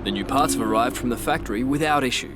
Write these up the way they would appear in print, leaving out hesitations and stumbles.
The new parts have arrived from the factory without issue.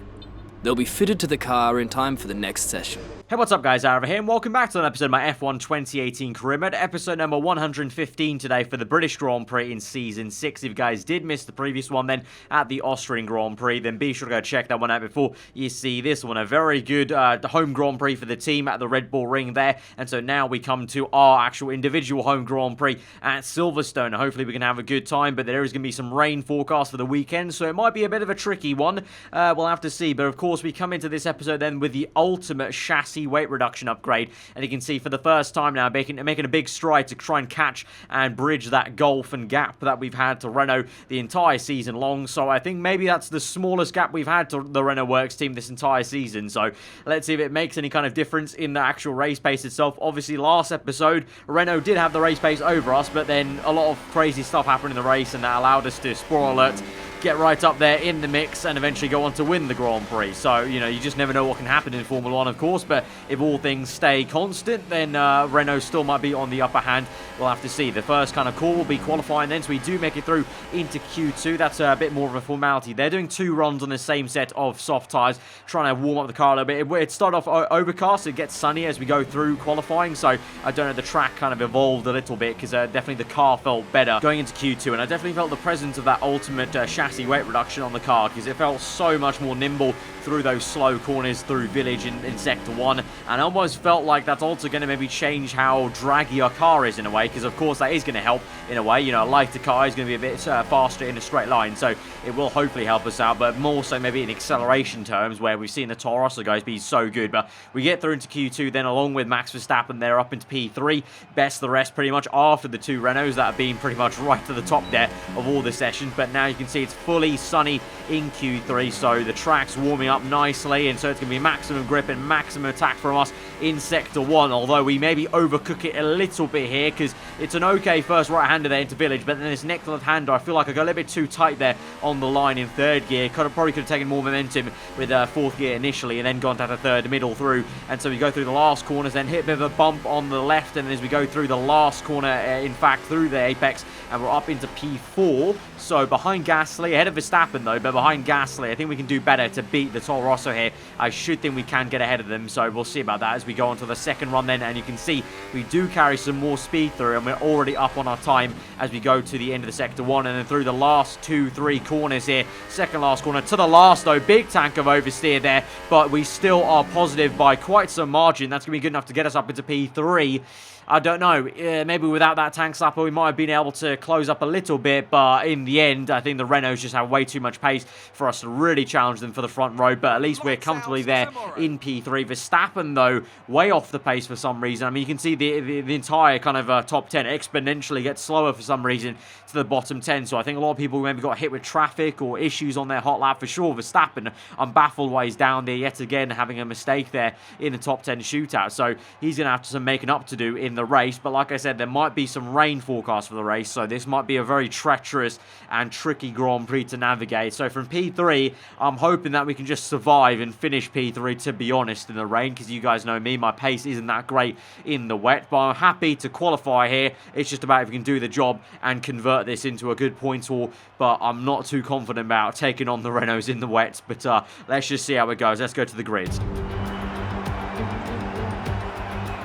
They'll be fitted to the car in time for the next session. Hey, what's up guys, aarava here, and welcome back to an episode of my F1 2018 career mode, episode number 115 today for the British Grand Prix in Season 6. If you guys did miss the previous one then at the Austrian Grand Prix, then be sure to go check that one out before you see this one. A very good home Grand Prix for the team at the Red Bull Ring there, and so now we come to our actual individual home Grand Prix at Silverstone. Hopefully we can have a good time, but there is going to be some rain forecast for the weekend, so it might be a bit of a tricky one. We'll have to see, but of course we come into this episode then with the ultimate chassis weight reduction upgrade, and you can see for the first time now making a big stride to try and catch and bridge that gulf and gap that we've had to Renault the entire season long. So I think maybe that's the smallest gap we've had to the Renault Works team this entire season. So let's see if it makes any kind of difference in the actual race pace itself. Obviously last episode Renault did have the race pace over us, but then a lot of crazy stuff happened in the race, and that allowed us to, spoiler alert, get right up there in the mix and eventually go on to win the Grand Prix. So, you know, you just never know what can happen in Formula 1, of course, but if all things stay constant, then Renault still might be on the upper hand. We'll have to see. The first kind of call will be qualifying then, so we do make it through into Q2. That's a bit more of a formality. They're doing 2 runs on the same set of soft tyres, trying to warm up the car a little bit. It started off overcast, it gets sunny as we go through qualifying, so I don't know, the track kind of evolved a little bit, because definitely the car felt better going into Q2, and I definitely felt the presence of that ultimate chassis weight reduction on the car, because it felt so much more nimble through those slow corners through Village in Sector 1, and I almost felt like that's also going to maybe change how draggy our car is in a way, because of course that is going to help in a way. You know, a lighter car is going to be a bit faster in a straight line, so it will hopefully help us out, but more so maybe in acceleration terms, where we've seen the Toro Rosso guys be so good. But we get through into Q2 then, along with Max Verstappen, they're up into P3, best of the rest pretty much after the 2 Renaults that have been pretty much right to the top there of all the sessions. But now you can see it's fully sunny in Q3, so the track's warming up nicely, and so it's going to be maximum grip and maximum attack from us in Sector 1, although we maybe overcook it a little bit here, because it's an okay first right-hander there into Village, but then this next left-hander, I feel like I got a little bit too tight there on the line in 3rd gear. Probably could have taken more momentum with 4th gear initially, and then gone down to 3rd middle through, and so we go through the last corners, then hit a bit of a bump on the left, and as we go through the last corner, in fact through the apex, and we're up into P4, so behind Gasly, ahead of Verstappen though, but behind Gasly, I think we can do better to beat the Toro Rosso here. I should think we can get ahead of them, so we'll see about that as we go on to the second run then, and you can see we do carry some more speed through, and we're already up on our time as we go to the end of the Sector 1, and then through the last 2-3 corners here. Second last corner to the last though, big tank of oversteer there, but we still are positive by quite some margin. That's going to be good enough to get us up into P3. I don't know, maybe without that tank slapper we might have been able to close up a little bit, but in the end I think the Renaults just have way too much pace for us to really challenge them for the front row, but at least we're comfortably there in P3. Verstappen though, way off the pace for some reason. I mean, you can see the entire kind of top 10 exponentially gets slower for some reason to the bottom 10, so I think a lot of people maybe got hit with traffic or issues on their hot lap for sure. Verstappen, I'm baffled why he's down there yet again, having a mistake there in the top 10 shootout, so he's going to have some making up to do in the race. But like I said, there might be some rain forecast for the race, so this might be a very treacherous and tricky Grand Prix to navigate. So from P3, I'm hoping that we can just survive and finish P3, to be honest, in the rain, because you guys know me, my pace isn't that great in the wet, but I'm happy to qualify here. It's just about if we can do the job and convert this into a good points haul, but I'm not too confident about taking on the Renaults in the wet. But let's just see how it goes. Let's go to the grid.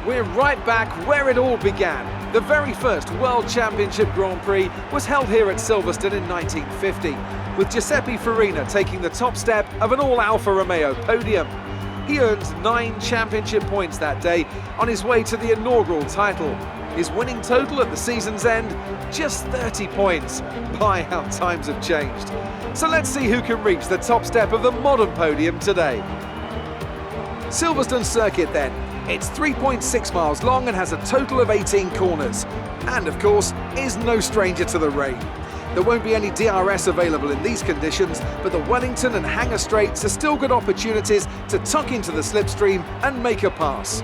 We're right back where it all began. The very first World Championship Grand Prix was held here at Silverstone in 1950, with Giuseppe Farina taking the top step of an all-Alfa Romeo podium. He earned 9 championship points that day on his way to the inaugural title. His winning total at the season's end, just 30 points. My, how times have changed. So let's see who can reach the top step of the modern podium today. Silverstone circuit then. It's 3.6 miles long and has a total of 18 corners. And of course, is no stranger to the rain. There won't be any DRS available in these conditions, but the Wellington and Hangar Straights are still good opportunities to tuck into the slipstream and make a pass.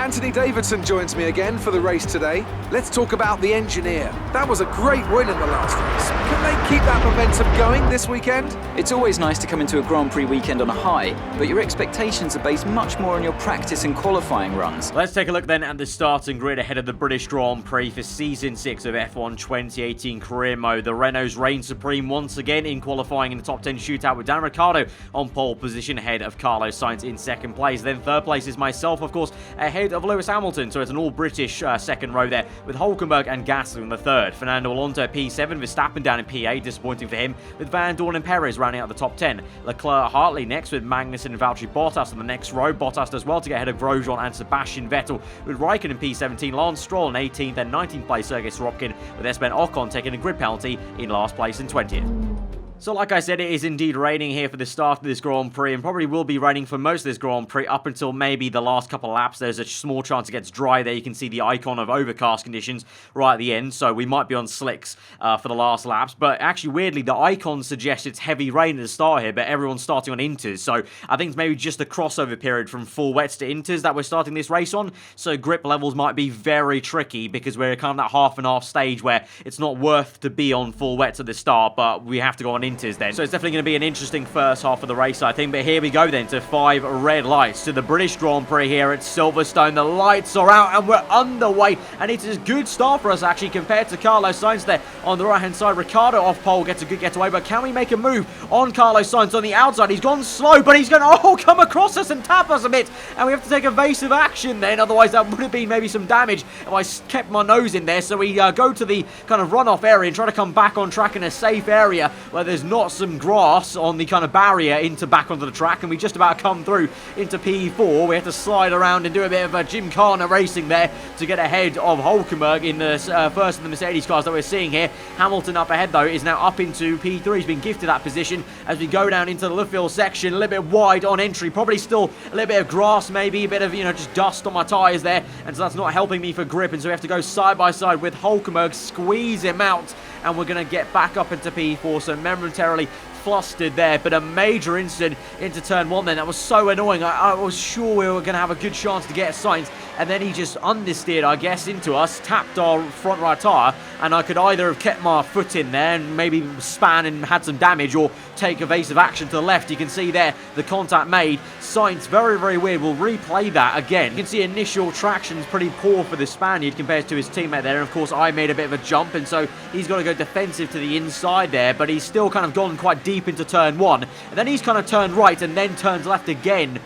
Anthony Davidson joins me again for the race today. Let's talk about the engineer. That was a great win in the last race. Can they keep that momentum going this weekend? It's always nice to come into a Grand Prix weekend on a high, but your expectations are based much more on your practice and qualifying runs. Let's take a look then at the starting grid ahead of the British Grand Prix for Season 6 of F1 2018 Career Mode. The Renaults reign supreme once again in qualifying in the top 10 shootout with Dan Ricciardo on pole position ahead of Carlos Sainz in second place. Then third place is myself, of course, ahead of Lewis Hamilton. So it's an all-British second row there with Hulkenberg and Gasly in the third. Fernando Alonso P7, Verstappen down in P8, disappointing for him, with Van Dorn and Perez rounding out the top 10. Leclerc Hartley next with Magnussen and Valtteri Bottas on the next row. Bottas does well to get ahead of Grosjean and Sebastian Vettel, with Raikkonen P17, Lance Stroll in 18th and 19th place Sergei Sorokin, with Esteban Ocon taking a grid penalty in last place and 20th. So like I said, it is indeed raining here for the start of this Grand Prix, and probably will be raining for most of this Grand Prix up until maybe the last couple of laps. There's a small chance it gets dry there. You can see the icon of overcast conditions right at the end, so we might be on slicks for the last laps. But actually, weirdly, the icon suggests it's heavy rain at the start here, but everyone's starting on inters. So I think it's maybe just a crossover period from full wets to inters that we're starting this race on. So grip levels might be very tricky because we're kind of that half and half stage where it's not worth to be on full wets at the start, but we have to go on inters then. So it's definitely going to be an interesting first half of the race, I think. But here we go then to 5 red lights to the British Grand Prix here at Silverstone. The lights are out and we're underway, and it is a good start for us actually compared to Carlos Sainz there on the right hand side. Ricciardo off pole gets a good getaway, but can we make a move on Carlos Sainz on the outside? He's gone slow, but he's going to come across us and tap us a bit, and we have to take evasive action then. Otherwise that would have been maybe some damage if I kept my nose in there. So we go to the kind of runoff area and try to come back on track in a safe area where there's not some grass on the kind of barrier into back onto the track, and we just about come through into P4. We have to slide around and do a bit of a gymkhana racing there to get ahead of Hulkenberg in the first of the Mercedes cars that we're seeing here. Hamilton up ahead though is now up into P3. He's been gifted that position as we go down into the Luffield section, a little bit wide on entry, probably still a little bit of grass, maybe a bit of, just dust on my tyres there, and so that's not helping me for grip, and so we have to go side by side with Hulkenberg, squeeze him out, and we're going to get back up into P4, so momentarily flustered there, but a major incident into turn 1 then. That was so annoying. I was sure we were going to have a good chance to get Sainz, and then he just understeered, I guess, into us, tapped our front right tyre, and I could either have kept my foot in there and maybe span and had some damage, or take evasive action to the left. You can see there the contact made. Sainz, very, very weird. We'll replay that again. You can see initial traction is pretty poor for the Spaniard compared to his teammate there, and of course I made a bit of a jump, and so he's got to go defensive to the inside there, but he's still kind of gone quite deep into turn 1, and then he's kind of turned right and then turns left again.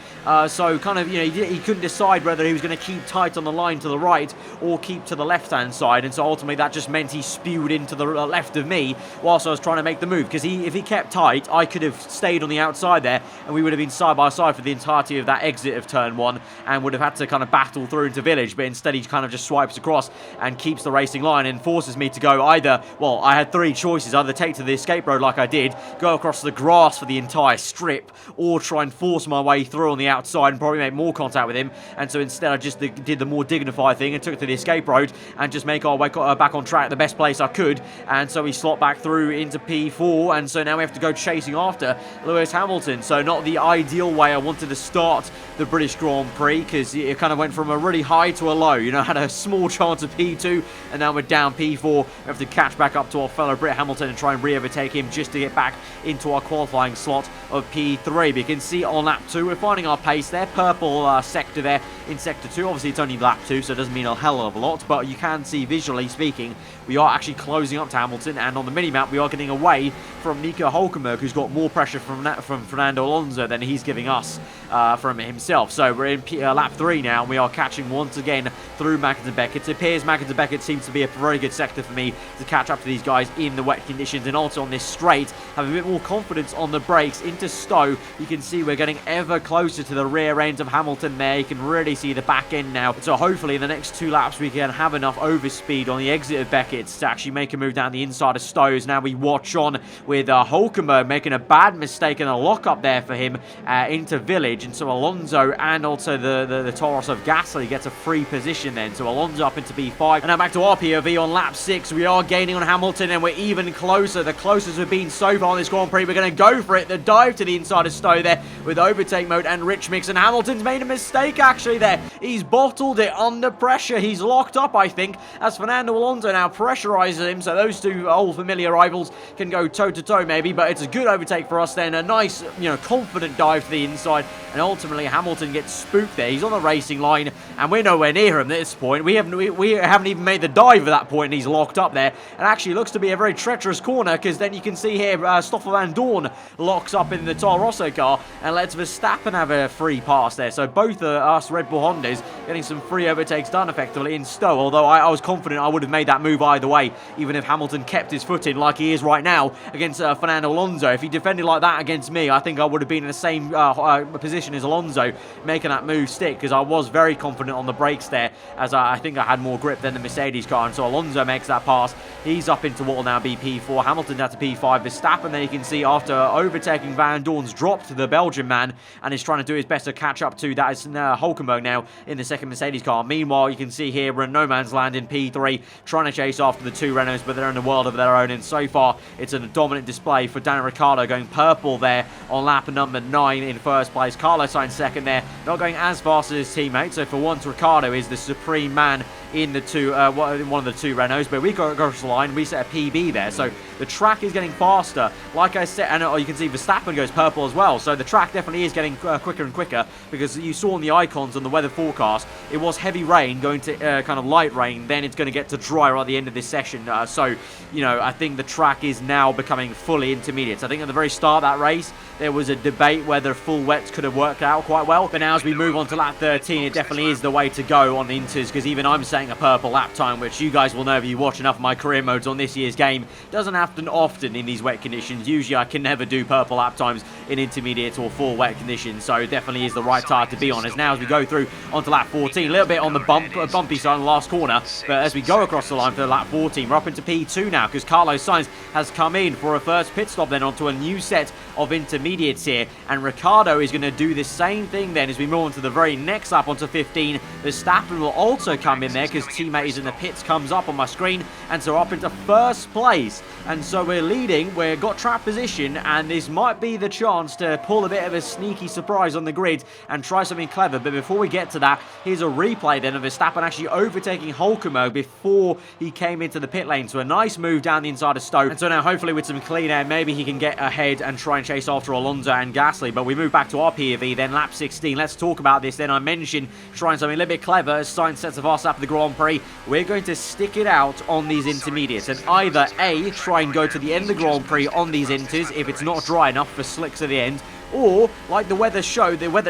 So kind of, he couldn't decide whether he was going to keep tight on the line to the right or keep to the left-hand side, and so ultimately that just meant he spewed into the left of me whilst I was trying to make the move, because if he kept tight, I could have stayed on the outside there, and we would have been side by side for the entirety of that exit of turn 1, and would have had to kind of battle through into Village, but instead he kind of just swipes across and keeps the racing line and forces me to go either, well, I had 3 choices, either take to the escape road like I did, go across the grass for the entire strip, or try and force my way through on the outside and probably make more contact with him. And so instead I just did the more dignified thing and took it to the escape road and just make our way back on track the best place I could, and so we slot back through into P4, and so now we have to go chasing after Lewis Hamilton. So not the ideal way I wanted to start the British Grand Prix, because it kind of went from a really high to a low, had a small chance of P2, and now we're down P4. We have to catch back up to our fellow Brit Hamilton and try and re-overtake him just to get back into our qualifying slot of P3. But you can see on lap 2 we're finding our pace there. Purple sector there in sector 2. Obviously it's only lap 2, so it doesn't mean a hell of a lot, but you can see visually speaking we are actually closing up to Hamilton, and on the mini-map we are getting away from Nico Hulkenberg, who's got more pressure from Fernando Alonso than he's giving us from himself. So we're in lap 3 now, and we are catching once again through Magnussen and Beckett. It appears Magnussen and Beckett seems to be a very good sector for me to catch up to these guys in the wet conditions, and also on this straight have a bit more confidence on the brakes into Stowe. You can see we're getting ever closer to the rear end of Hamilton there. You can really see the back end now, so hopefully in the next 2 laps we can have enough overspeed on the exit of Beckett to actually make a move down the inside of Stowe's. Now we watch on with Hulkenberg making a bad mistake and a lock up there for him into Village, and so Alonso and also the Taurus of Gasly gets a free position then, so Alonso up into B5. And now back to our POV on lap 6. We are gaining on Hamilton, and we're even closer, the closest we've been so far on this Grand Prix. We're going to go for it, the dive to the inside of Stowe there with overtake mode and rich mix, and Hamilton's made a mistake actually there. He's bottled it under pressure. He's locked up, I think, as Fernando Alonso now pressurizes him, so those two old familiar rivals can go toe-to-toe maybe, but it's a good overtake for us then. A nice, confident dive to the inside, and ultimately Hamilton gets spooked there. He's on the racing line, and we're nowhere near him at this point. We haven't even made the dive at that point, and he's locked up there. It actually looks to be a very treacherous corner, because then you can see here Stoffel Van Dorn locks up in the Toro Rosso car and lets Verstappen have a free pass there. So both us Red Bull Hondas getting some free overtakes done effectively in Stowe, although I was confident I would have made that move either way, even if Hamilton kept his foot in like he is right now against Fernando Alonso. If he defended like that against me, I think I would have been in the same position as Alonso, making that move stick, because I was very confident on the brakes there, as I think I had more grip than the Mercedes car. And so Alonso makes that pass. He's up into what will now be P4. Hamilton down to P5. Verstappen, then you can see after overtaking Van Dorn's dropped the Belgian man and is trying to do his best to catch up to that is Hulkenberg now in the second Mercedes car. Meanwhile, you can see here we're in no man's land in P3, trying to chase after the two Renaults, but they're in a world of their own, and so far it's a dominant display for Daniel Ricciardo, going purple there on lap number 9 in first place. Carlos Sainz second there, not going as fast as his teammate, so for once Ricciardo is the supreme man in the two, one of the two Renaults, but we go across the line, we set a PB there, so the track is getting faster, like I said, and you can see Verstappen goes purple as well, so the track definitely is getting quicker and quicker, because you saw in the icons on the weather forecast, it was heavy rain going to kind of light rain, then it's going to get to dry right at the end of this session, so, I think the track is now becoming fully intermediate. So I think at the very start of that race, there was a debate whether full wets could have worked out quite well, but now as we move on to lap 13, it definitely is the way to go on the inters, because even I'm saying a purple lap time, which you guys will know if you watch enough of my career modes on this year's game, doesn't happen often in these wet conditions. Usually I can never do purple lap times in intermediate or full wet conditions, so it definitely is the right tire to be on. As now as we go through onto lap 14, a little bit on the bumpy side on the last corner, but as we go across the line for lap 14, we're up into P2 now, because Carlos Sainz has come in for a first pit stop then onto a new set of intermediates here, and Ricciardo is going to do the same thing then as we move on to the very next lap onto 15. Verstappen will also come in there, because teammate is in the pits, comes up on my screen, and so up into first place, and so we're leading, we've got track position, and this might be the chance to pull a bit of a sneaky surprise on the grid and try something clever. But before we get to that, here's a replay then of Verstappen actually overtaking Hulkenberg before he came into the pit lane, so a nice move down the inside of Stowe, and so now hopefully with some clean air maybe he can get ahead and try and chase after Alonso and Gasly. But we move back to our POV then, lap 16. Let's talk about this then. I mentioned trying something a little bit clever as Sainz sets a fast lap of the Grand Prix. We're going to stick it out on these intermediates and either A, try and go to the end of the Grand Prix on these inters if it's not dry enough for slicks at the end, or, like the weather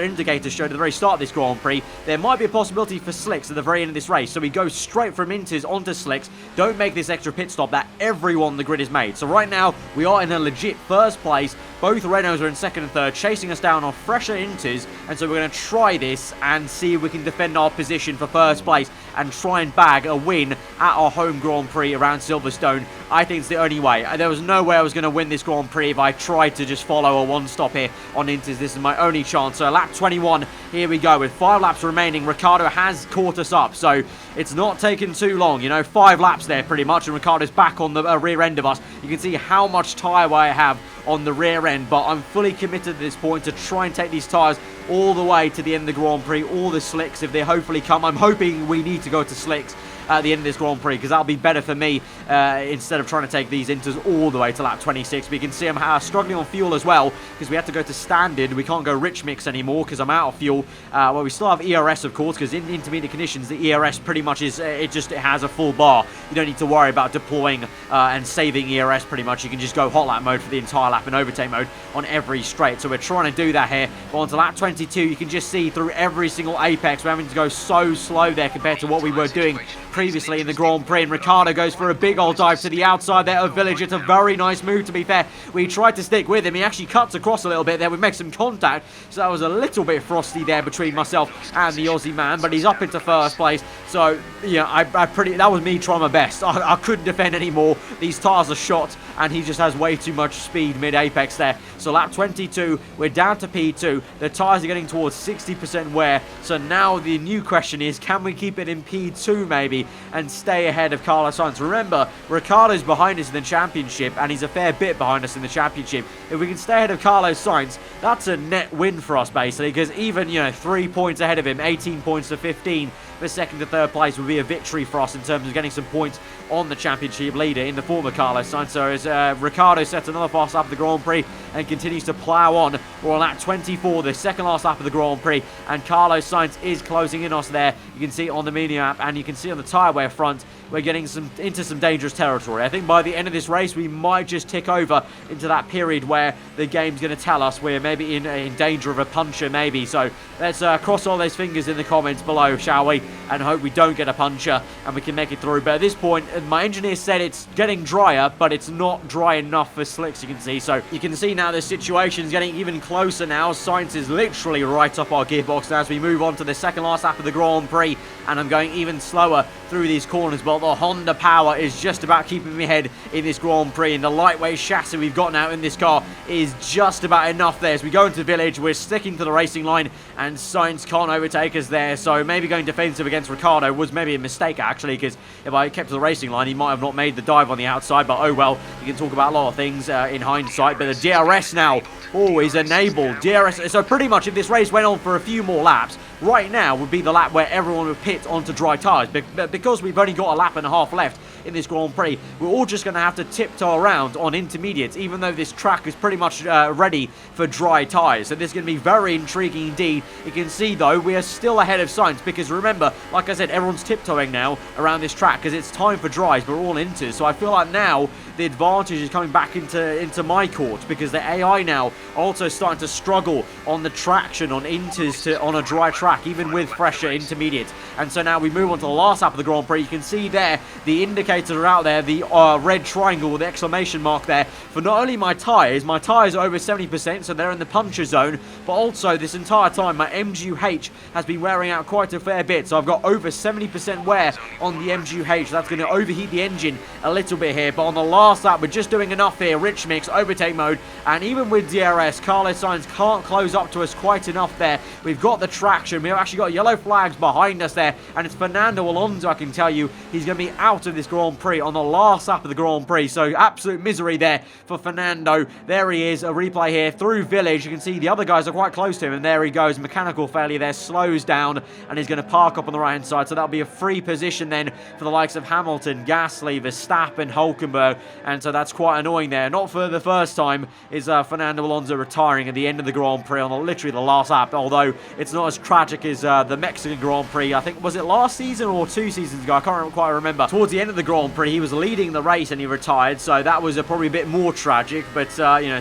indicators showed at the very start of this Grand Prix, there might be a possibility for slicks at the very end of this race. So we go straight from inters onto slicks, don't make this extra pit stop that everyone on the grid has made. So right now, we are in a legit first place. Both Renaults are in second and third, chasing us down on fresher inters, and so we're going to try this and see if we can defend our position for first place and try and bag a win at our home Grand Prix around Silverstone. I think it's the only way. There was no way I was going to win this Grand Prix if I tried to just follow a one-stop here on inters. This is my only chance. So lap 21, here we go. With 5 laps remaining, Ricciardo has caught us up, so it's not taken too long. 5 laps there pretty much, and Ricciardo's back on the rear end of us. You can see how much tyre I have on the rear end, but I'm fully committed at this point to try and take these tyres all the way to the end of the Grand Prix, all the slicks if they hopefully come. I'm hoping we need to go to slicks at the end of this Grand Prix, because that'll be better for me instead of trying to take these inters all the way to lap 26. But you can see I'm struggling on fuel as well, because we have to go to standard. We can't go rich mix anymore because I'm out of fuel. Well, we still have ERS, of course, because in intermediate conditions, the ERS pretty much is, it has a full bar. You don't need to worry about deploying and saving ERS pretty much. You can just go hot lap mode for the entire lap and overtake mode on every straight. So we're trying to do that here. But onto lap 22, you can just see through every single apex, we're having to go so slow there compared to what we were doing previously in the Grand Prix, and Ricciardo goes for a big old dive to the outside there of Village. It's a very nice move, to be fair. We tried to stick with him. He actually cuts across a little bit there. We make some contact, so that was a little bit frosty there between myself and the Aussie man, but he's up into first place. So, yeah, that was me trying my best. I couldn't defend anymore. These tyres are shot, and he just has way too much speed mid-apex there. So lap 22, we're down to P2. The tyres are getting towards 60% wear. So now the new question is, can we keep it in P2 maybe? P and stay ahead of Carlos Sainz. Remember, Ricciardo's behind us in the championship, and he's a fair bit behind us in the championship. If we can stay ahead of Carlos Sainz, that's a net win for us, basically, because even, 3 points ahead of him, 18 points to 15 for second to third place would be a victory for us in terms of getting some points on the championship leader in the form of Carlos Sainz. So as Ricciardo sets another fast lap of the Grand Prix and continues to plough on, we're on lap 24, the second last lap of the Grand Prix, and Carlos Sainz is closing in us there. You can see on the mini map, and you can see on the tyre wear front, we're getting into some dangerous territory. I think by the end of this race, we might just tick over into that period where the game's going to tell us we're maybe in danger of a puncher, maybe. So let's cross all those fingers in the comments below, shall we? And hope we don't get a puncher and we can make it through. But at this point, my engineer said it's getting drier, but it's not dry enough for slicks, you can see. So you can see now the situation's getting even closer now. Sainz is literally right up our gearbox now as we move on to the second last lap of the Grand Prix. And I'm going even slower through these corners, but the Honda power is just about keeping me ahead in this Grand Prix, and the lightweight chassis we've got now in this car is just about enough there. As we go into the village, we're sticking to the racing line, and Sainz can't overtake us there, so maybe going defensive against Ricciardo was maybe a mistake, actually, because if I kept to the racing line, he might have not made the dive on the outside, but oh well, you can talk about a lot of things in hindsight. But the DRS now always enabled. DRS, so pretty much if this race went on for a few more laps, right now would be the lap where everyone would pit onto dry tyres. But because we've only got a lap and a half left in this Grand Prix, we're all just going to have to tiptoe around on intermediates, even though this track is pretty much ready for dry tyres. So this is going to be very intriguing indeed. You can see, though, we are still ahead of Sainz, because remember, like I said, everyone's tiptoeing now around this track because it's time for dries, but we're all into. So I feel like now the advantage is coming back into my court, because the AI now are also starting to struggle on the traction on inters on a dry track, even with fresher intermediates. And so now we move on to the last lap of the Grand Prix. You can see there the indicators are out there, the red triangle with the exclamation mark there for not only my tyres are over 70%, so they're in the puncture zone, but also this entire time my MGU-H has been wearing out quite a fair bit. So I've got over 70% wear on the MGU-H. That's going to overheat the engine a little bit here, but on the last lap we're just doing enough here. Rich mix, overtake mode, and even with DRS, Carlos Sainz can't close up to us quite enough there. We've got the traction, we've actually got yellow flags behind us there, and it's Fernando Alonso, I can tell you, he's going to be out of this Grand Prix on the last lap of the Grand Prix. So absolute misery there for Fernando. There he is, a replay here through Village. You can see the other guys are quite close to him, and there he goes. Mechanical failure there, slows down, and he's going to park up on the right hand side. So that'll be a free position then for the likes of Hamilton, Gasly, Verstappen, Hülkenberg, and so that's quite annoying there. Not for the first time is Fernando Alonso retiring at the end of the Grand Prix on literally the last lap, although it's not as tragic as the Mexican Grand Prix. I think, was it last season or 2 seasons ago? I can't quite remember. Towards the end of the Grand Prix, he was leading the race and he retired, so that was probably a bit more tragic, but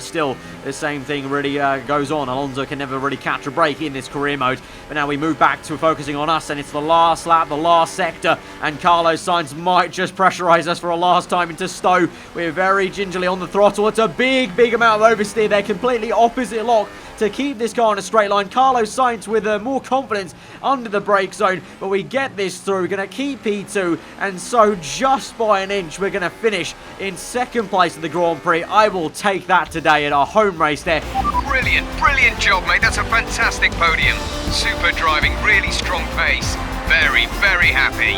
still the same thing really goes on. Alonso can never really catch a break in this career mode. But now we move back to focusing on us, and it's the last lap, the last sector, and Carlos Sainz might just pressurize us for a last time into Stowe. We're very gingerly on the throttle. It's a big amount of oversteer there, completely opposite lock to keep this car in a straight line. Carlos Sainz with more confidence under the brake zone, but we get this through. We're going to keep P2, and so just by an inch we're going to finish in second place in the Grand Prix. I will take that today at our home race there. Brilliant job, mate. That's a fantastic podium. Super driving, really strong pace. Very happy.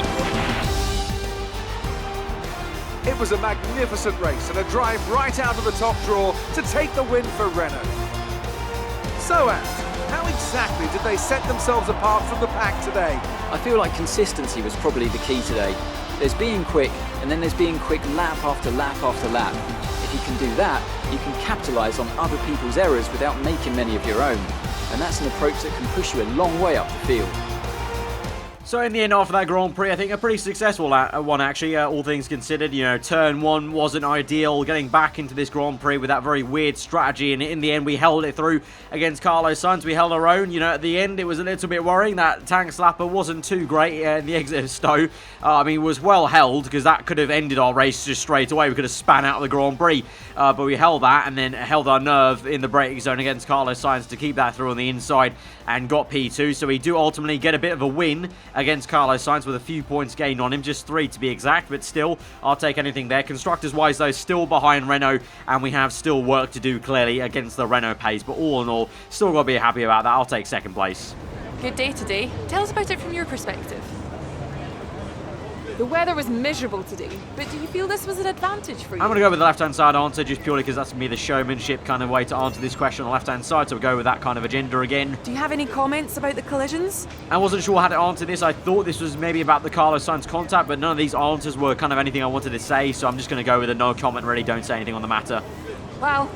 It was a magnificent race and a drive right out of the top drawer to take the win for Renault. So, Ant, how exactly did they set themselves apart from the pack today? I feel like consistency was probably the key today. There's being quick, and then there's being quick lap after lap after lap. If you can do that, you can capitalise on other people's errors without making many of your own. And that's an approach that can push you a long way up the field. So in the end, after that Grand Prix, I think a pretty successful one, actually, all things considered. Turn 1 wasn't ideal, getting back into this Grand Prix with that very weird strategy, and in the end, we held it through against Carlos Sainz. We held our own. At the end, it was a little bit worrying. That tank slapper wasn't too great in the exit of Stowe. It was well held, because that could have ended our race just straight away. We could have span out of the Grand Prix, but we held that, and then held our nerve in the braking zone against Carlos Sainz to keep that through on the inside, and got P2. So we do ultimately get a bit of a win against Carlos Sainz with a few points gained on him, just 3 to be exact, but still, I'll take anything there. Constructors-wise, though, still behind Renault, and we have still work to do, clearly, against the Renault pace, but all in all, still got to be happy about that. I'll take second place. Good day today. Tell us about it from your perspective. The weather was miserable today, but do you feel this was an advantage for you? I'm going to go with the left-hand side answer just purely because that's going to be the showmanship kind of way to answer this question on the left-hand side, so we'll go with that kind of agenda again. Do you have any comments about the collisions? I wasn't sure how to answer this. I thought this was maybe about the Carlos Sainz contact, but none of these answers were kind of anything I wanted to say, so I'm just going to go with a no comment, really don't say anything on the matter. Well,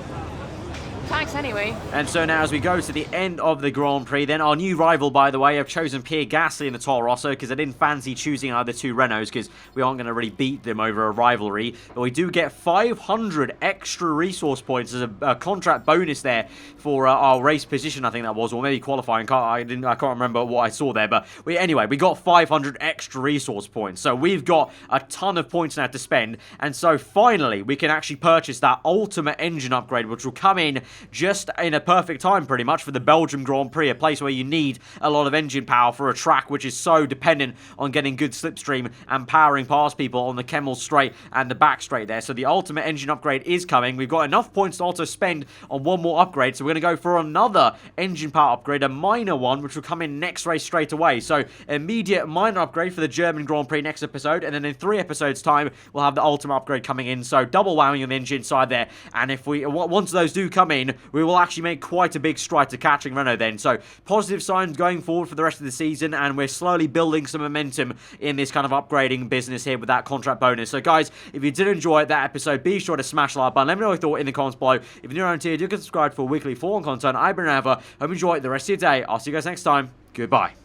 thanks anyway. And so now as we go to the end of the Grand Prix, then our new rival, by the way, I've chosen Pierre Gasly in the Toro Rosso because I didn't fancy choosing either two Renaults because we aren't going to really beat them over a rivalry. But we do get 500 extra resource points as a contract bonus there for our race position, I think that was, or maybe qualifying. I can't remember what I saw there, but anyway, we got 500 extra resource points. So we've got a ton of points now to spend, and so finally we can actually purchase that ultimate engine upgrade, which will come in just in a perfect time pretty much for the Belgian Grand Prix, a place where you need a lot of engine power for a track which is so dependent on getting good slipstream and powering past people on the Kemmel straight and the back straight there. So the ultimate engine upgrade is coming. We've got enough points to also spend on one more upgrade, so we're going to go for another engine power upgrade, a minor one, which will come in next race straight away. So immediate minor upgrade for the German Grand Prix next episode, and then in 3 episodes time we'll have the ultimate upgrade coming in. So double whammy on the engine side there, and if once those do come in, we will actually make quite a big stride to catching Renault then. So positive signs going forward for the rest of the season, and we're slowly building some momentum in this kind of upgrading business here with that contract bonus. So guys, if you did enjoy that episode, be sure to smash the like button. Let me know what you thought in the comments below. If you're new around here, do subscribe for weekly forum content. I've been Aarava. Hope you enjoy the rest of your day. I'll see you guys next time. Goodbye.